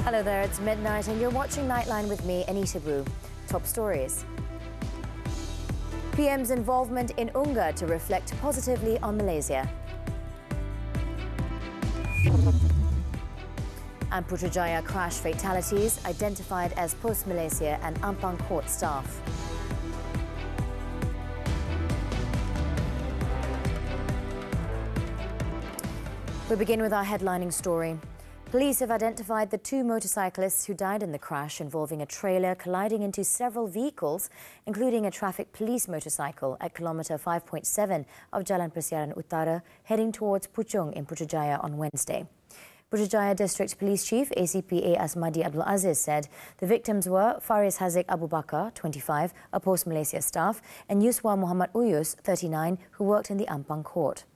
Hello there, it's midnight and you're watching Nightline with me, Anita. Top stories. PM's involvement in UNGA to reflect positively on Malaysia. And Putrajaya crash fatalities identified as post-Malaysia and Ampang Court staff. We begin with our headlining story. Police have identified the two motorcyclists who died in the crash involving a trailer colliding into several vehicles, including a traffic police motorcycle at kilometre 5.7 of Jalan Persiaran Utara, heading towards Puchong in Putrajaya on Wednesday. Putrajaya District Police Chief ACPA Asmadi Abdul Aziz said the victims were Faris Haziq Abu Bakar, 25, a Post-Malaysia staff, and Yuswa Muhammad Uyus, 39, who worked in the Ampang Court.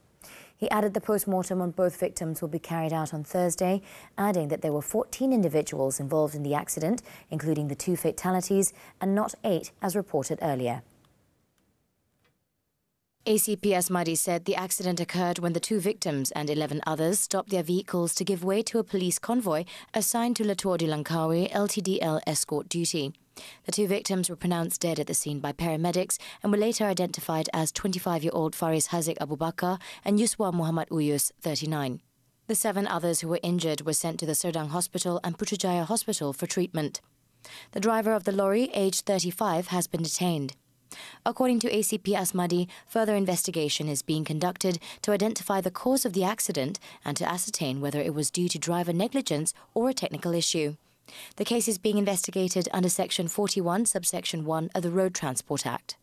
He added the post-mortem on both victims will be carried out on Thursday, adding that there were 14 individuals involved in the accident, including the two fatalities, and not 8 as reported earlier. ACP Asmadi said the accident occurred when the two victims and 11 others stopped their vehicles to give way to a police convoy assigned to Lator di Langkawi LTDL escort duty. The two victims were pronounced dead at the scene by paramedics and were later identified as 25-year-old Faris Haziq Abu Bakar and Yuswa Muhammad Uyus, 39. The 7 others who were injured were sent to the Serdang Hospital and Putrajaya Hospital for treatment. The driver of the lorry, aged 35, has been detained. According to ACP Asmadi, further investigation is being conducted to identify the cause of the accident and to ascertain whether it was due to driver negligence or a technical issue. The case is being investigated under Section 41, Subsection 1 of the Road Transport Act.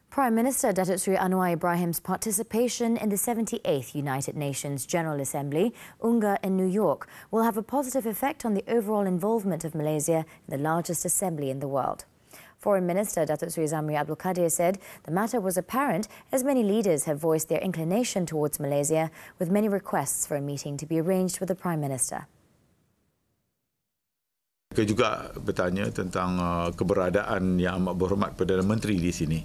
Prime Minister Datuk Seri Anwar Ibrahim's participation in the 78th United Nations General Assembly, UNGA in New York, will have a positive effect on the overall involvement of Malaysia in the largest assembly in the world. Foreign Minister Datuk Seri Zamri Abdul Kadir said the matter was apparent as many leaders have voiced their inclination towards Malaysia, with many requests for a meeting to be arranged with the Prime Minister. Mereka juga bertanya tentang keberadaan yang amat berhormat Perdana Menteri di sini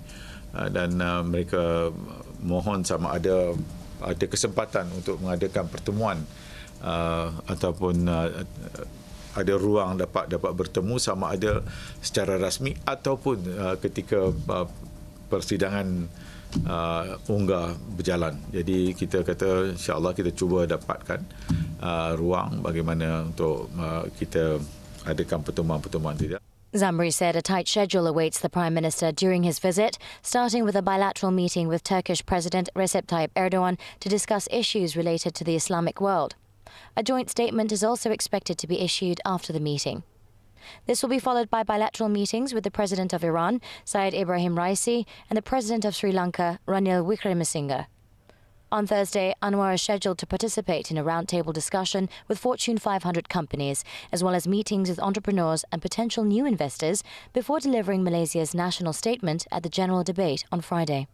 dan mereka mohon sama ada kesempatan untuk mengadakan pertemuan ataupun ada ruang dapat bertemu sama ada secara rasmi ataupun ketika persidangan UNGA berjalan. Jadi kita kata insya-Allah kita cuba dapatkan ruang bagaimana untuk kita adakan pertemuan-pertemuan tidak. Zamri said a tight schedule awaits the Prime Minister during his visit, starting with a bilateral meeting with Turkish President Recep Tayyip Erdogan to discuss issues related to the Islamic world. A joint statement is also expected to be issued after the meeting. This will be followed by bilateral meetings with the President of Iran, Syed Ibrahim Raisi, and the President of Sri Lanka, Ranil Wickremesinghe. On Thursday, Anwar is scheduled to participate in a roundtable discussion with Fortune 500 companies, as well as meetings with entrepreneurs and potential new investors before delivering Malaysia's national statement at the general debate on Friday.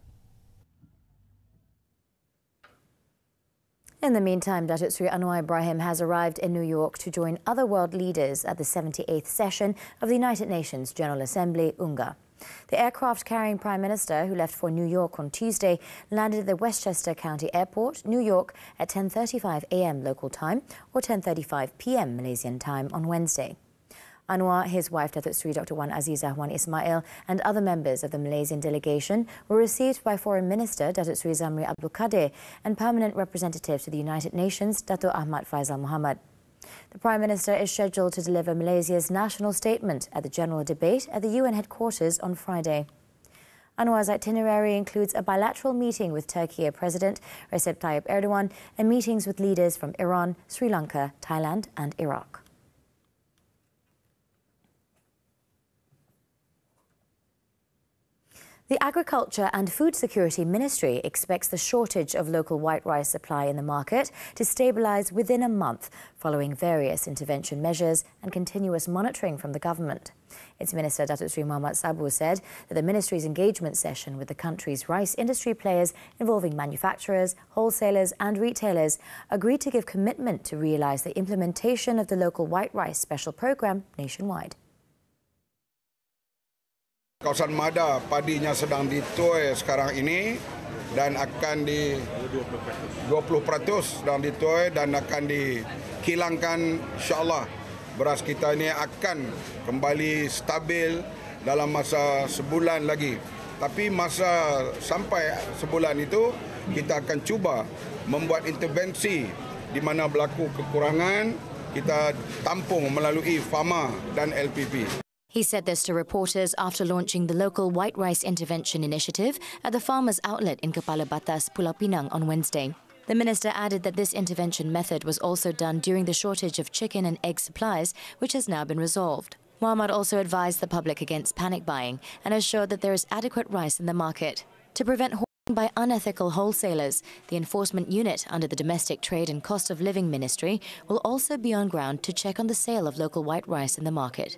In the meantime, Datuk Seri Anwar Ibrahim has arrived in New York to join other world leaders at the 78th session of the United Nations General Assembly, UNGA. The aircraft-carrying Prime Minister, who left for New York on Tuesday, landed at the Westchester County Airport, New York, at 10:35 a.m. local time or 10:35 p.m. Malaysian time on Wednesday. Anwar, his wife Datuk Seri Dr. Wan Azizah Wan Ismail and other members of the Malaysian delegation were received by Foreign Minister Datuk Seri Zamri Abdul Kadir and Permanent Representative to the United Nations Datuk Ahmad Faizal Muhammad. The Prime Minister is scheduled to deliver Malaysia's national statement at the general debate at the UN headquarters on Friday. Anwar's itinerary includes a bilateral meeting with Turkey President Recep Tayyip Erdogan and meetings with leaders from Iran, Sri Lanka, Thailand and Iraq. The Agriculture and Food Security Ministry expects the shortage of local white rice supply in the market to stabilise within a month, following various intervention measures and continuous monitoring from the government. Its Minister Datuk Seri Muhammad Sabu said that the ministry's engagement session with the country's rice industry players involving manufacturers, wholesalers and retailers agreed to give commitment to realise the implementation of the local white rice special programme nationwide. Kawasan Mada padinya sedang dituai sekarang ini dan akan di 20% sedang dituai dan akan kilangkan, insyaAllah beras kita ini akan kembali stabil dalam masa sebulan lagi. Tapi masa sampai sebulan itu, kita akan cuba membuat intervensi di mana berlaku kekurangan, kita tampung melalui FAMA dan LPP. He said this to reporters after launching the local white rice intervention initiative at the farmers' outlet in Kepala Batas, Pulau Pinang on Wednesday. The minister added that this intervention method was also done during the shortage of chicken and egg supplies, which has now been resolved. Muhammad also advised the public against panic buying and assured that there is adequate rice in the market. To prevent hoarding by unethical wholesalers, the enforcement unit under the Domestic Trade and Cost of Living Ministry will also be on ground to check on the sale of local white rice in the market.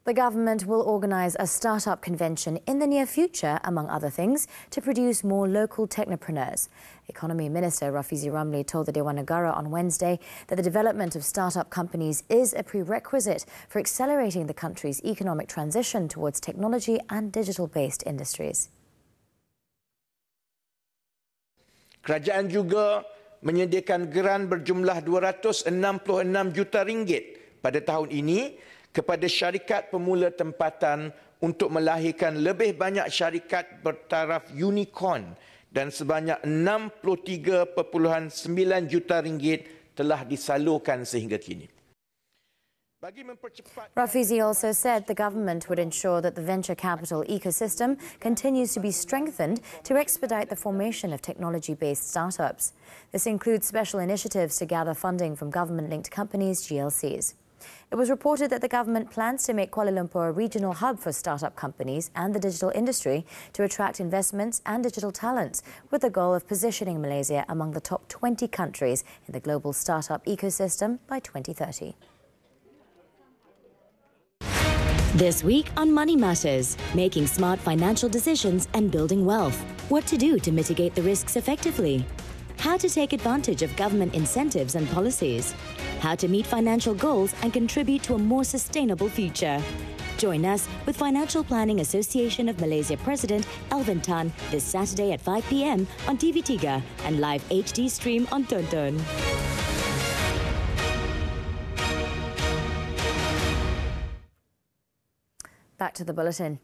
The government will organise a start-up convention in the near future, among other things, to produce more local technopreneurs. Economy Minister Rafizi Ramli told the Dewan Negara on Wednesday that the development of start-up companies is a prerequisite for accelerating the country's economic transition towards technology and digital-based industries. Kerajaan juga menyediakan geran berjumlah 266 juta ringgit pada tahun ini kepada syarikat pemula tempatan untuk melahirkan lebih banyak syarikat bertaraf unicorn dan sebanyak 63.9 juta ringgit telah disalurkan sehingga kini. Rafizi also said the government would ensure that the venture capital ecosystem continues to be strengthened to expedite the formation of technology-based startups. This includes special initiatives to gather funding from government-linked companies, GLCs. It was reported that the government plans to make Kuala Lumpur a regional hub for startup companies and the digital industry to attract investments and digital talents, with the goal of positioning Malaysia among the top 20 countries in the global startup ecosystem by 2030. This week on Money Matters, making smart financial decisions and building wealth. What to do to mitigate the risks effectively. How to take advantage of government incentives and policies. How to meet financial goals and contribute to a more sustainable future. Join us with Financial Planning Association of Malaysia President Alvin Tan this Saturday at 5 p.m. on TV3 and live HD stream on Tonton. Back to the bulletin.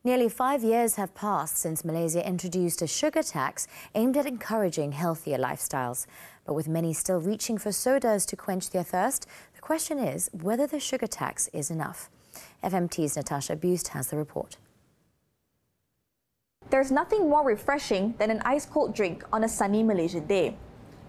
Nearly 5 years have passed since Malaysia introduced a sugar tax aimed at encouraging healthier lifestyles. But with many still reaching for sodas to quench their thirst, the question is whether the sugar tax is enough. FMT's Natasha Bust has the report. There's nothing more refreshing than an ice-cold drink on a sunny Malaysian day.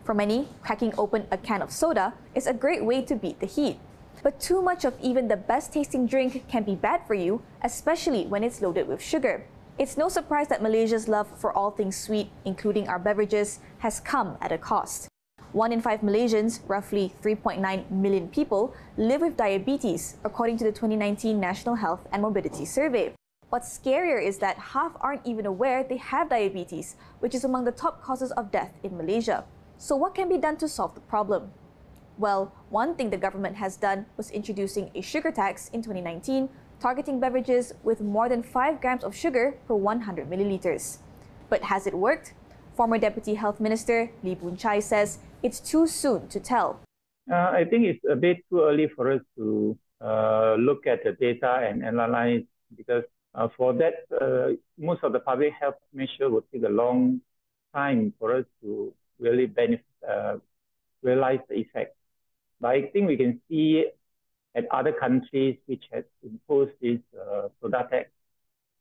For many, cracking open a can of soda is a great way to beat the heat. But too much of even the best-tasting drink can be bad for you, especially when it's loaded with sugar. It's no surprise that Malaysia's love for all things sweet, including our beverages, has come at a cost. 1 in 5 Malaysians, roughly 3.9 million people, live with diabetes, according to the 2019 National Health and Mobility Survey. What's scarier is that half aren't even aware they have diabetes, which is among the top causes of death in Malaysia. So what can be done to solve the problem? Well, one thing the government has done was introducing a sugar tax in 2019, targeting beverages with more than 5 grams of sugar per 100 milliliters. But has it worked? Former Deputy Health Minister Lee Boon Chye says it's too soon to tell. I think it's a bit too early for us to look at the data and analyze, because for that, most of the public health measure will take a long time for us to really realize the effect. But I think we can see at other countries which have imposed this soda tax,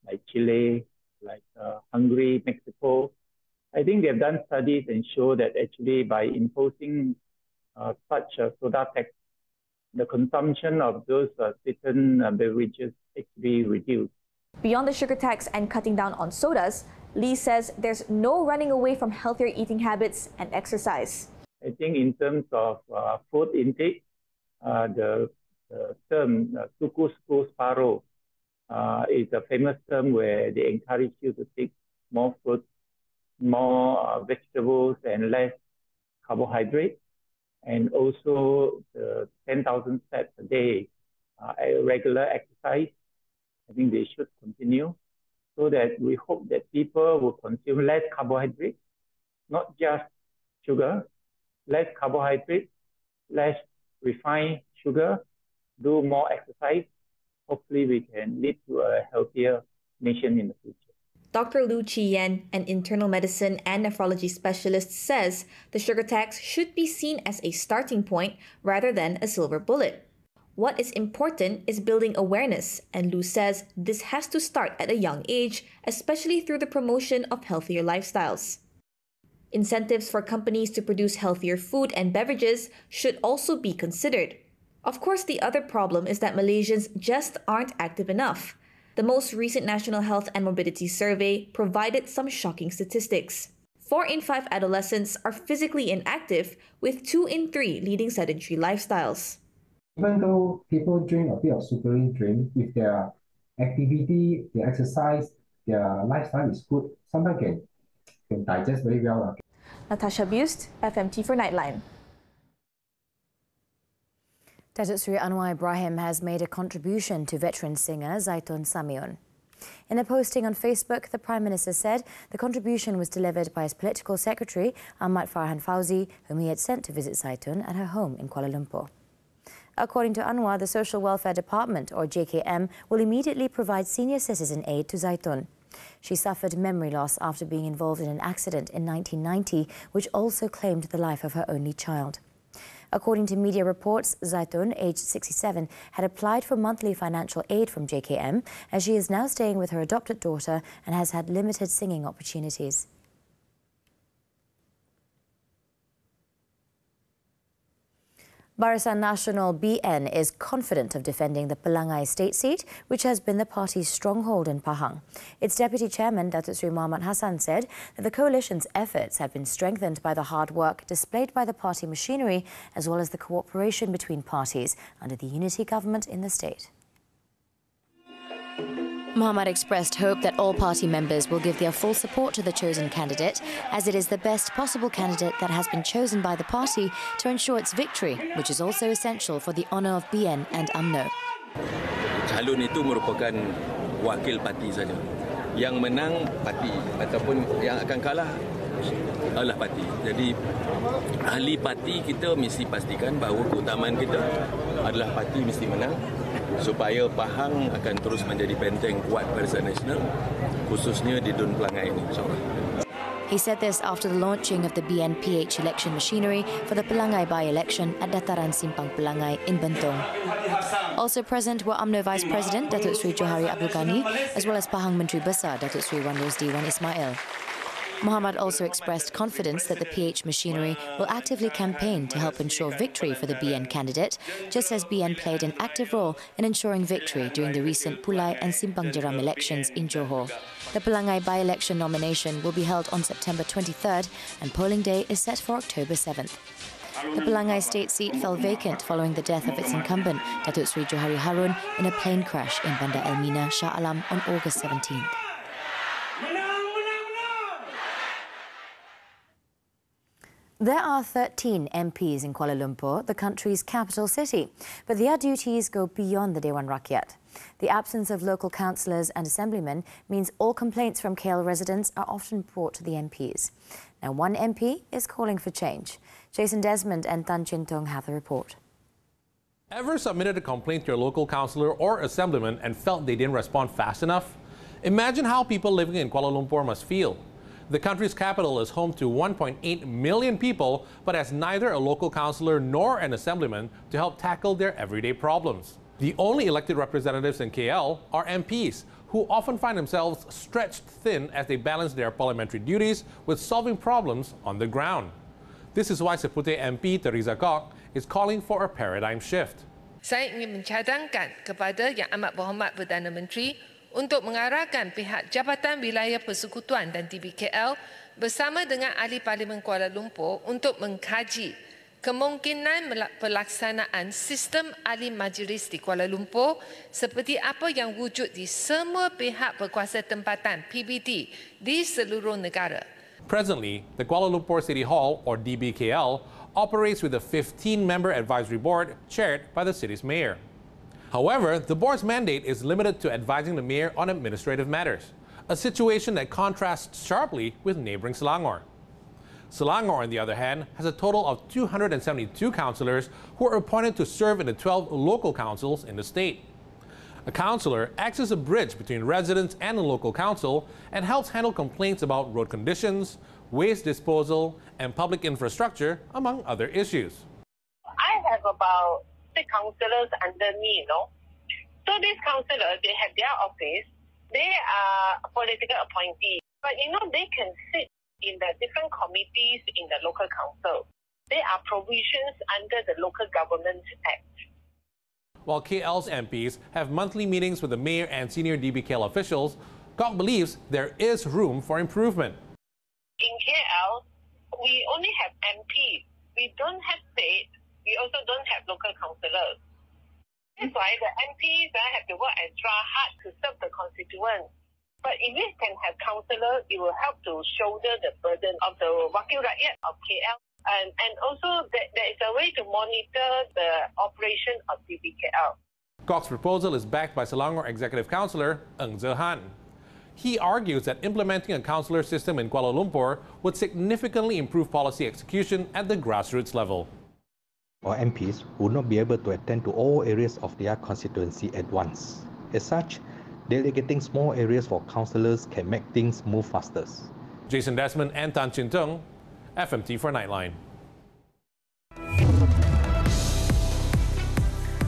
like Chile, like Hungary, Mexico. I think they've done studies and show that actually by imposing such a soda tax, the consumption of those certain beverages actually reduced. Beyond the sugar tax and cutting down on sodas, Lee says there's no running away from healthier eating habits and exercise. I think in terms of food intake, the term suku separuh is a famous term where they encourage you to take more fruit, more vegetables and less carbohydrate, and also the 10,000 steps a day, regular exercise. I think they should continue, so that we hope that people will consume less carbohydrate, not just sugar, less carbohydrate, less refined sugar, do more exercise. Hopefully we can lead to a healthier nation in the future. Dr. Lu Chi-Yen, an internal medicine and nephrology specialist, says the sugar tax should be seen as a starting point rather than a silver bullet. What is important is building awareness, and Lu says this has to start at a young age, especially through the promotion of healthier lifestyles. Incentives for companies to produce healthier food and beverages should also be considered. Of course, the other problem is that Malaysians just aren't active enough. The most recent National Health and Morbidity Survey provided some shocking statistics. 4 in 5 adolescents are physically inactive, with 2 in 3 leading sedentary lifestyles. Even though people drink a bit of sugary drink, if their activity, their exercise, their lifestyle is good, sometimes can digest very well. Natasha Bust, FMT for Nightline. Datuk Seri Anwar Ibrahim has made a contribution to veteran singer Zaitun Samion. In a posting on Facebook, the Prime Minister said the contribution was delivered by his political secretary, Ahmad Farhan Fauzi, whom he had sent to visit Zaitun at her home in Kuala Lumpur. According to Anwar, the Social Welfare Department, or JKM, will immediately provide senior citizen aid to Zaitun. She suffered memory loss after being involved in an accident in 1990, which also claimed the life of her only child. According to media reports, Zaitun, aged 67, had applied for monthly financial aid from JKM, as she is now staying with her adopted daughter and has had limited singing opportunities. Barisan Nasional BN is confident of defending the Pelangai state seat, which has been the party's stronghold in Pahang. Its deputy chairman, Datuk Seri Muhammad Hassan, said that the coalition's efforts have been strengthened by the hard work displayed by the party machinery, as well as the cooperation between parties under the unity government in the state. Muhammad expressed hope that all party members will give their full support to the chosen candidate, as it is the best possible candidate that has been chosen by the party to ensure its victory, which is also essential for the honour of BN and UMNO. Calon itu merupakan wakil parti saja. Yang menang parti ataupun yang akan kalah adalah parti. Jadi ahli parti kita mesti pastikan bahawa keutamaan kita adalah parti mesti menang, supaya Pahang akan terus menjadi benteng kuat Barisan Nasional, khususnya di Dun Pelangai ini, insyaAllah. He said this after the launching of the BNPH election machinery for the Pelangai by-election at Dataran Simpang Pelangai in Bentong. Also present were UMNO Vice President Datuk Seri Johari Abdul Ghani, as well as Pahang Menteri Besar Datuk Seri Wan Rosdi Wan Ismail. Muhammad also expressed confidence that the PH machinery will actively campaign to help ensure victory for the BN candidate, just as BN played an active role in ensuring victory during the recent Pulai and Simpang Jeram elections in Johor. The Pelangai by-election nomination will be held on September 23rd, and polling day is set for October 7th. The Pelangai state seat fell vacant following the death of its incumbent, Datuk Seri Johari Harun, in a plane crash in Bandar Elmina, Shah Alam on August 17th. There are 13 MPs in Kuala Lumpur, the country's capital city, but their duties go beyond the Dewan Rakyat. The absence of local councillors and assemblymen means all complaints from KL residents are often brought to the MPs. Now, one MP is calling for change. Jason Desmond and Tan Chin Tong have the report. Ever submitted a complaint to your local councillor or assemblyman and felt they didn't respond fast enough? Imagine how people living in Kuala Lumpur must feel. The country's capital is home to 1.8 million people, but has neither a local councillor nor an assemblyman to help tackle their everyday problems. The only elected representatives in KL are MPs, who often find themselves stretched thin as they balance their parliamentary duties with solving problems on the ground. This is why Seputeh MP Teresa Kok is calling for a paradigm shift. Saya ingin mencadangkan kepada Yang Amat Berhormat Perdana Menteri untuk mengarahkan pihak Jabatan Wilayah Persekutuan dan DBKL bersama dengan Ahli Parlimen Kuala Lumpur untuk mengkaji kemungkinan pelaksanaan sistem ahli majlis di Kuala Lumpur seperti apa yang wujud di semua pihak berkuasa tempatan PBT di seluruh negara. Presently, the Kuala Lumpur City Hall, or DBKL, operates with a 15-member advisory board chaired by the city's mayor. However, the board's mandate is limited to advising the mayor on administrative matters, a situation that contrasts sharply with neighboring Selangor. Selangor, on the other hand, has a total of 272 councillors who are appointed to serve in the 12 local councils in the state. A councillor acts as a bridge between residents and the local council and helps handle complaints about road conditions, waste disposal, and public infrastructure, among other issues. I have about 6 councillors under me, So these councillors, they have their office. They are political appointees. But, they can sit in the different committees in the local council. There are provisions under the Local Government Act. While KL's MPs have monthly meetings with the mayor and senior DBKL officials, Kok believes there is room for improvement. In KL, we only have MPs. We don't have state. We also don't have local councillors. That's why the MPs have to work extra hard to serve the constituents. But if we can have councillors, it will help to shoulder the burden of the Wakil Rakyat of KL. And also there is a way to monitor the operation of DBKL. Kok's proposal is backed by Selangor Executive Councillor Ng Zehan. He argues that implementing a councillor system in Kuala Lumpur would significantly improve policy execution at the grassroots level. Our MPs would not be able to attend to all areas of their constituency at once. As such, delegating small areas for councillors can make things move faster. Jason Desmond and Tan Chin Tung, FMT for Nightline.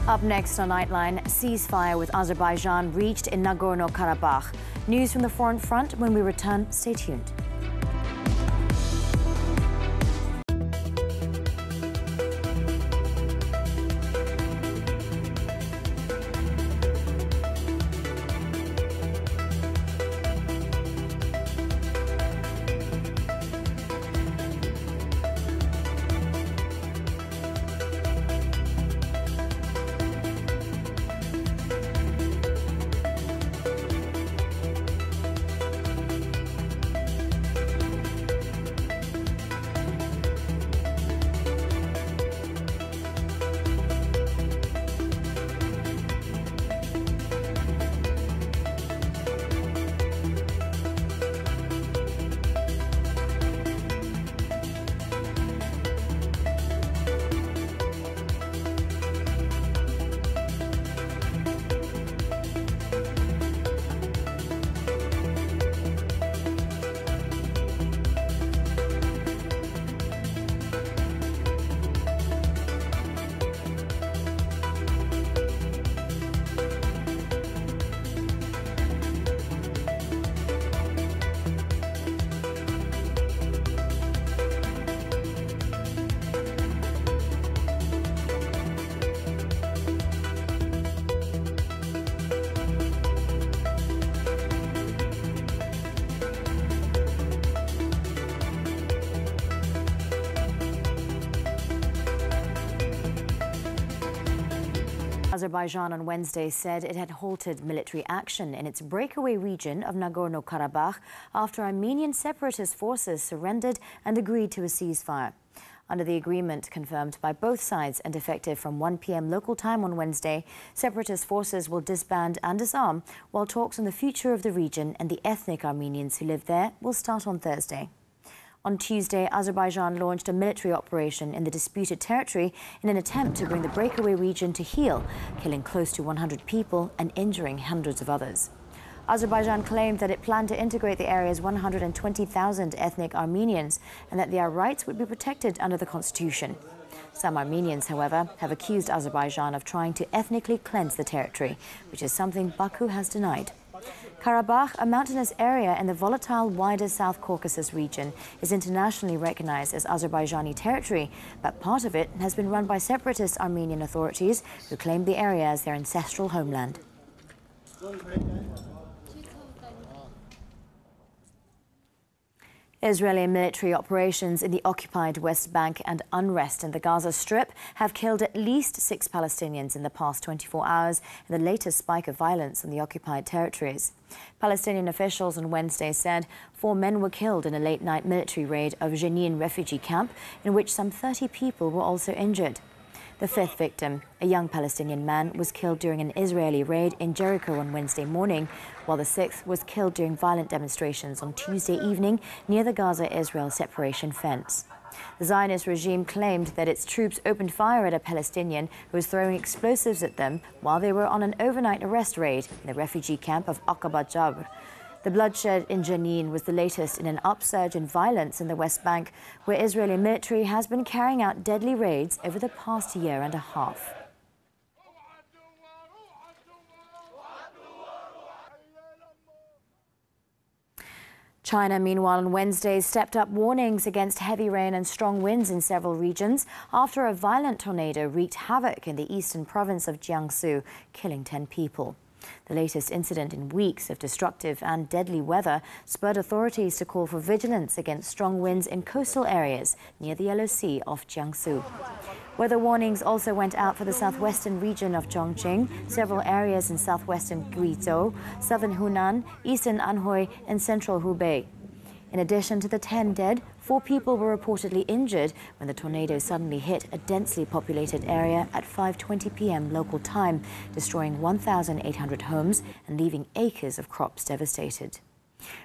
Up next on Nightline, ceasefire with Azerbaijan reached in Nagorno-Karabakh. News from the foreign front when we return. Stay tuned. Azerbaijan on Wednesday said it had halted military action in its breakaway region of Nagorno-Karabakh after Armenian separatist forces surrendered and agreed to a ceasefire. Under the agreement confirmed by both sides and effective from 1 p.m. local time on Wednesday, separatist forces will disband and disarm, while talks on the future of the region and the ethnic Armenians who live there will start on Thursday. On Tuesday, Azerbaijan launched a military operation in the disputed territory in an attempt to bring the breakaway region to heel, killing close to 100 people and injuring hundreds of others. Azerbaijan claimed that it planned to integrate the area's 120,000 ethnic Armenians and that their rights would be protected under the constitution. Some Armenians, however, have accused Azerbaijan of trying to ethnically cleanse the territory, which is something Baku has denied. Karabakh, a mountainous area in the volatile wider South Caucasus region, is internationally recognized as Azerbaijani territory, but part of it has been run by separatist Armenian authorities who claim the area as their ancestral homeland. Israeli military operations in the occupied West Bank and unrest in the Gaza Strip have killed at least 6 Palestinians in the past 24 hours in the latest spike of violence in the occupied territories. Palestinian officials on Wednesday said 4 men were killed in a late-night military raid of Jenin refugee camp, in which some 30 people were also injured. The fifth victim, a young Palestinian man, was killed during an Israeli raid in Jericho on Wednesday morning, while the sixth was killed during violent demonstrations on Tuesday evening near the Gaza-Israel separation fence. The Zionist regime claimed that its troops opened fire at a Palestinian who was throwing explosives at them while they were on an overnight arrest raid in the refugee camp of Aqaba Jabr. The bloodshed in Jenin was the latest in an upsurge in violence in the West Bank, where Israeli military has been carrying out deadly raids over the past year and a half. China, meanwhile, on Wednesday stepped up warnings against heavy rain and strong winds in several regions after a violent tornado wreaked havoc in the eastern province of Jiangsu, killing 10 people. The latest incident in weeks of destructive and deadly weather spurred authorities to call for vigilance against strong winds in coastal areas near the Yellow Sea off Jiangsu. Weather warnings also went out for the southwestern region of Chongqing, several areas in southwestern Guizhou, southern Hunan, eastern Anhui and central Hubei. In addition to the 10 dead, 4 people were reportedly injured when the tornado suddenly hit a densely populated area at 5:20 p.m. local time, destroying 1,800 homes and leaving acres of crops devastated.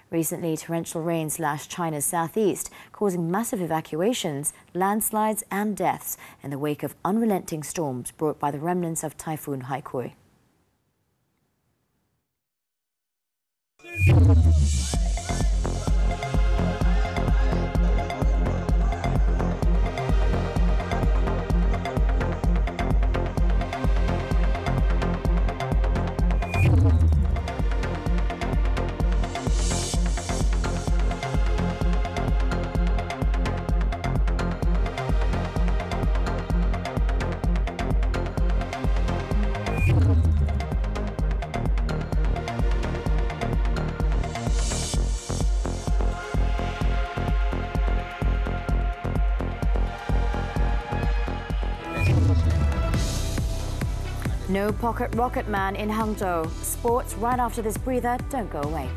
Recently, torrential rain slashed China's southeast, causing massive evacuations, landslides and deaths in the wake of unrelenting storms brought by the remnants of Typhoon Haikui. No pocket rocket man in Hangzhou. Sports right after this breather. Don't go away.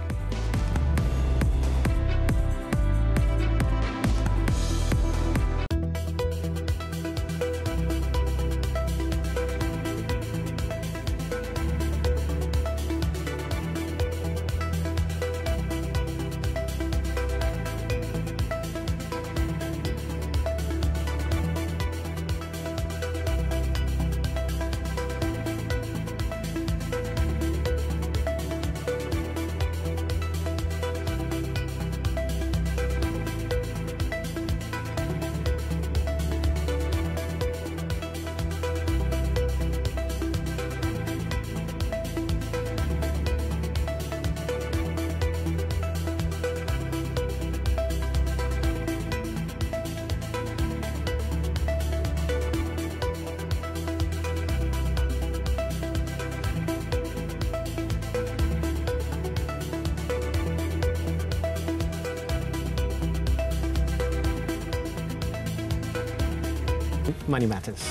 Money Matters.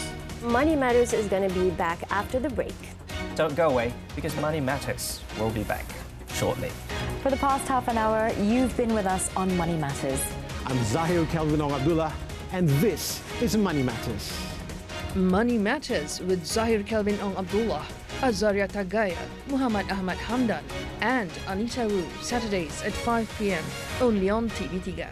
Money Matters is going to be back after the break. Don't go away, because Money Matters will be back shortly. For the past half an hour, you've been with us on Money Matters. I'm Zahir Kelvin Ong Abdullah, and this is Money Matters. Money Matters with Zahir Kelvin Ong Abdullah, Azaria Tagaya, Muhammad Ahmad Hamdan, and Anita Wu, Saturdays at 5 p.m. only on TV3.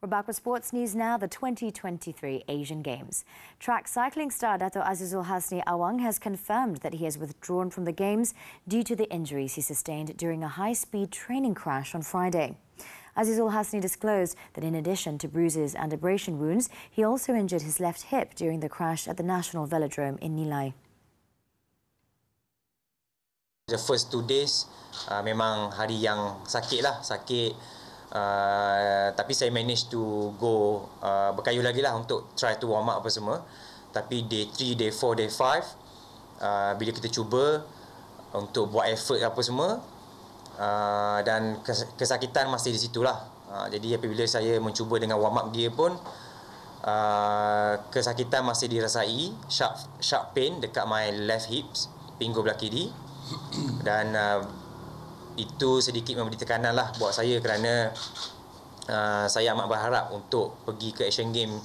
We're back with sports news now. The 2023 Asian Games. Track cycling star Dato' Azizul Hasni Awang has confirmed that he has withdrawn from the Games due to the injuries he sustained during a high-speed training crash on Friday. Azizul Hasni disclosed that in addition to bruises and abrasion wounds, he also injured his left hip during the crash at the National Velodrome in Nilai. The first 2 days memang hari yang sakit lah, tapi saya manage to go berkayu lagi lah untuk try to warm up apa semua. Tapi day 3, day 4, day 5 bila kita cuba untuk buat effort apa semua dan kesakitan masih di situlah. Jadi apabila saya mencuba dengan warm up gear pun kesakitan masih dirasai, sharp pain dekat my left hips, pinggul belah kiri, dan itu sedikit memberi tekanan lah buat saya kerana saya amat berharap untuk pergi ke Asian Games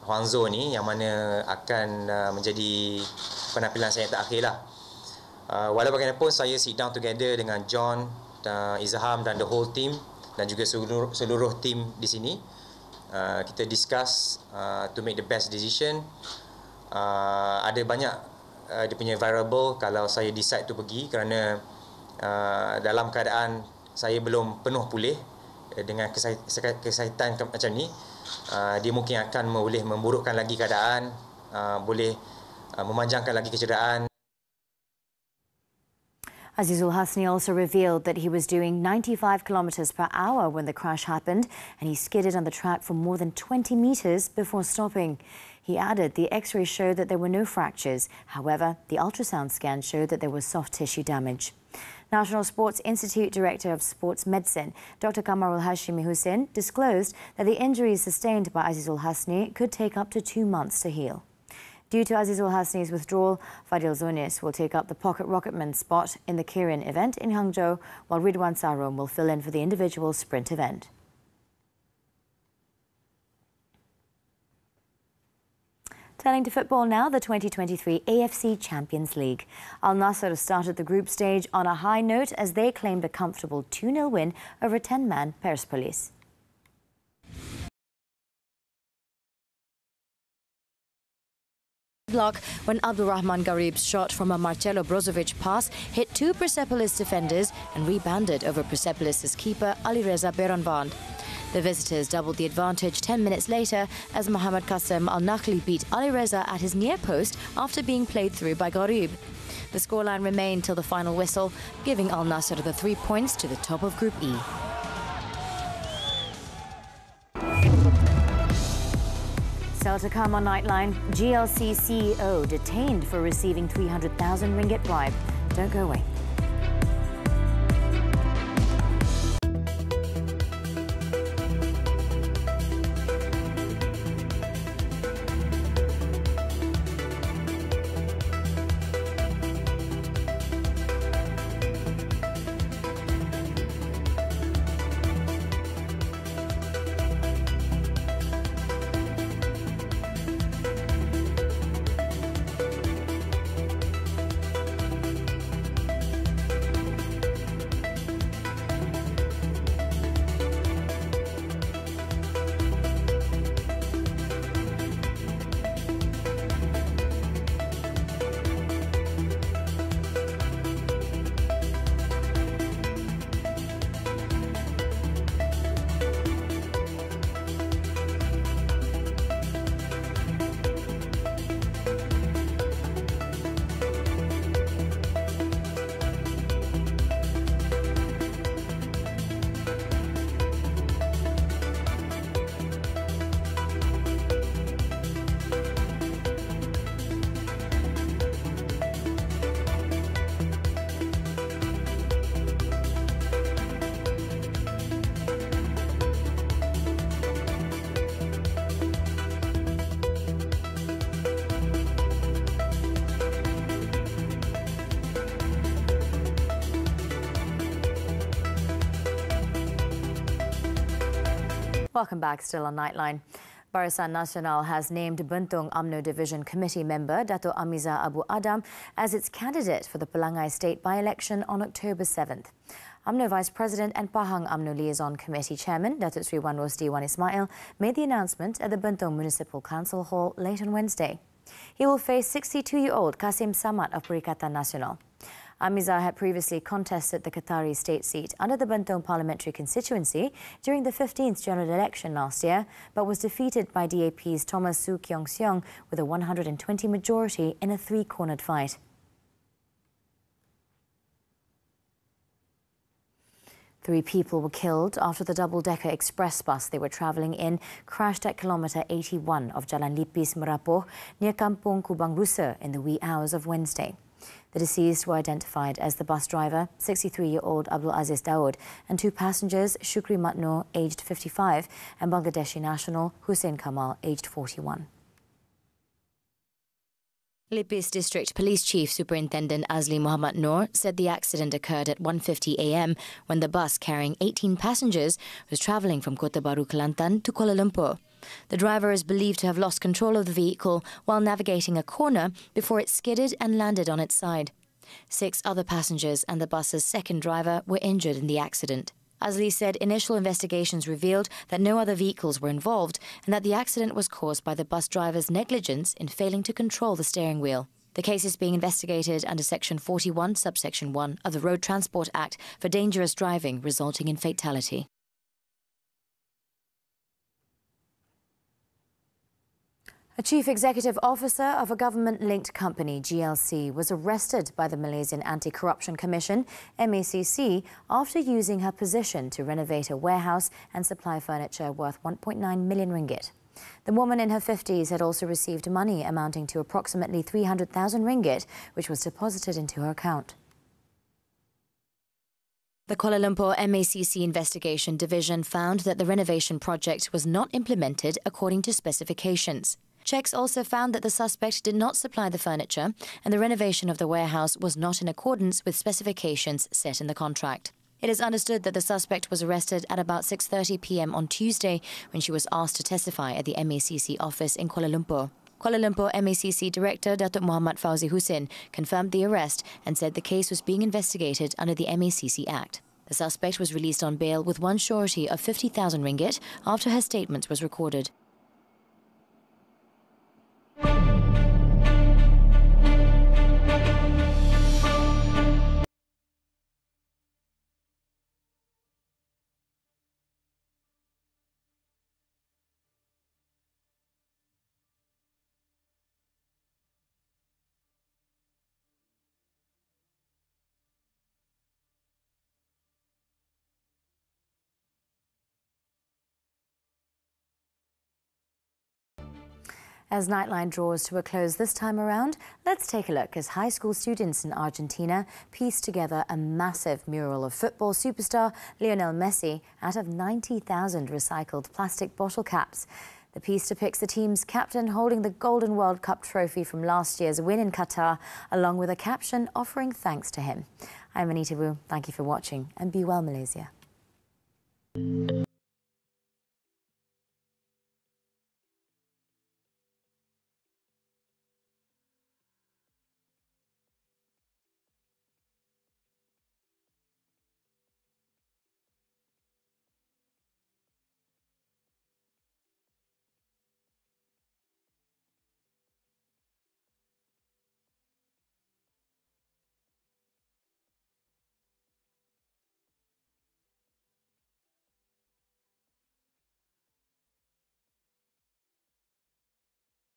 Hangzhou ni, yang mana akan menjadi penampilan saya yang terakhir lah. Walau bagaimanapun, saya sit down together dengan John, Izham dan the whole team dan juga seluruh tim di sini. Kita discuss to make the best decision. Ada banyak dia punya variable kalau saya decide tu pergi, kerana dalam keadaan saya belum penuh pulih dengan kesakitan macam ni, dia mungkin akan boleh memburukkan lagi keadaan, boleh memanjangkan lagi kecederaan. Azizul Hasni also revealed that he was doing 95 kilometers per hour when the crash happened, and he skidded on the track for more than 20 meters before stopping. He added the X-ray showed that there were no fractures. However, the ultrasound scan showed that there was soft tissue damage. National Sports Institute Director of Sports Medicine, Dr. Kamarul Hashimi Hussein, disclosed that the injuries sustained by Azizul Hasni could take up to 2 months to heal. Due to Azizul Hasni's withdrawal, Fadil Zunis will take up the pocket rocketman spot in the Kirin event in Hangzhou, while Ridwan Sarom will fill in for the individual sprint event. Turning to football now, the 2023 AFC Champions League. Al Nassr started the group stage on a high note as they claimed a comfortable 2-0 win over 10-man Persepolis. Block when Abdulrahman Garib's shot from a Marcelo Brozovic pass hit 2 Persepolis defenders and rebounded over Persepolis' keeper Alireza Beranband. The visitors doubled the advantage 10 minutes later as Mohammad Qasem Al-Nakhli beat Alireza at his near post after being played through by Garib. The scoreline remained till the final whistle, giving Al Nassr the 3 points to the top of Group E. Still to come on Nightline, GLC CEO detained for receiving 300,000 ringgit bribe. Don't go away. Welcome back, still on Nightline. Barisan Nasional has named Bentung UMNO Division Committee member Dato' Amiza Abu Adam as its candidate for the Pelangai State by-election on October 7th. UMNO Vice President and Pahang UMNO Liaison Committee Chairman Datuk Sri Wan Rosdi Wan Ismail made the announcement at the Bentung Municipal Council Hall late on Wednesday. He will face 62-year-old Kasim Samad of Perikatan Nasional. Amiza had previously contested the Qatari state seat under the Bentung parliamentary constituency during the 15th general election last year, but was defeated by DAP's Thomas Su Kyong Seong with a 120 majority in a three-cornered fight. Three people were killed after the double-decker express bus they were travelling in crashed at kilometre 81 of Jalan Lipis Merapoh near Kampung Kubang Rusa in the wee hours of Wednesday. The deceased were identified as the bus driver, 63-year-old Abdul Aziz Dawood, and two passengers, Shukri Matno, aged 55, and Bangladeshi national Hussein Kamal, aged 41. Lipis District Police Chief Superintendent Azli Muhammad Noor said the accident occurred at 1:50 a.m. when the bus carrying 18 passengers was travelling from Kota Baru, Kelantan to Kuala Lumpur. The driver is believed to have lost control of the vehicle while navigating a corner before it skidded and landed on its side. 6 other passengers and the bus's second driver were injured in the accident. Azli said initial investigations revealed that no other vehicles were involved and that the accident was caused by the bus driver's negligence in failing to control the steering wheel. The case is being investigated under Section 41, Subsection 1 of the Road Transport Act for dangerous driving resulting in fatality. A chief executive officer of a government-linked company, GLC, was arrested by the Malaysian Anti-Corruption Commission, MACC, after using her position to renovate a warehouse and supply furniture worth 1.9 million ringgit. The woman in her 50s had also received money amounting to approximately 300,000 ringgit, which was deposited into her account. The Kuala Lumpur MACC Investigation Division found that the renovation project was not implemented according to specifications. Checks also found that the suspect did not supply the furniture and the renovation of the warehouse was not in accordance with specifications set in the contract. It is understood that the suspect was arrested at about 6:30 p.m. on Tuesday when she was asked to testify at the MACC office in Kuala Lumpur. Kuala Lumpur MACC Director Datuk Muhammad Fauzi Hussein confirmed the arrest and said the case was being investigated under the MACC Act. The suspect was released on bail with one surety of 50,000 ringgit after her statement was recorded. As Nightline draws to a close this time around, let's take a look as high school students in Argentina piece together a massive mural of football superstar Lionel Messi out of 90,000 recycled plastic bottle caps. The piece depicts the team's captain holding the Golden World Cup trophy from last year's win in Qatar, along with a caption offering thanks to him. I'm Anita. Thank you for watching and be well, Malaysia.